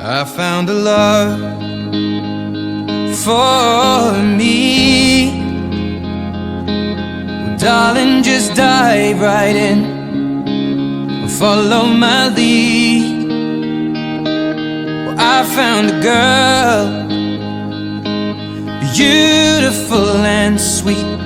I found a love for me. Darling, just dive right in, follow my lead. Well, I found a girl, beautiful and sweet.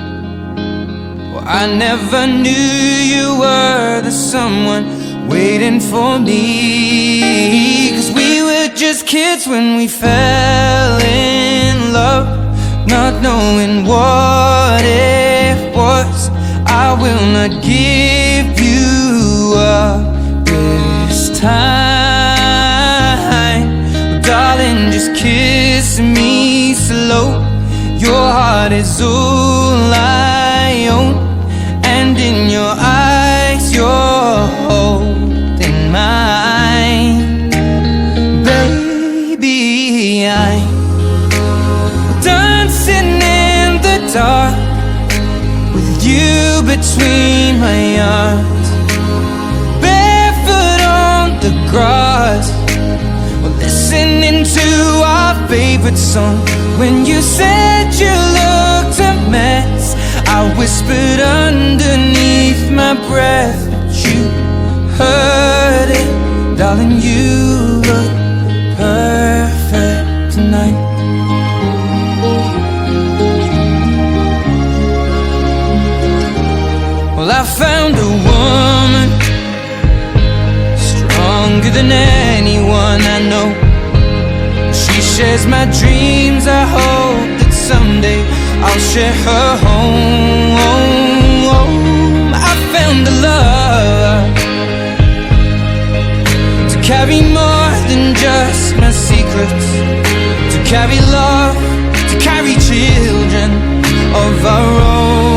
Well, I never knew you were the someone waiting for me. 'Cause we were just kids when we fell in love, not knowing what it was. I will not give you up this time. Darling, just kiss me slow. Your heart is all I own, and in your eyes you're holding mine. Baby, I'm dancing in the dark with you between my arms, barefoot on the grass, we're listening to our favorite song. When you said you looked a mess, I whispered underneath my breath, but you heard it. Darling, you look perfect tonight. Well, I found a woman stronger than anyone I know. She shares my dreams. I hope that someday I'll share her home. I found a love to carry more than just my secrets, to carry love, to carry children of our own.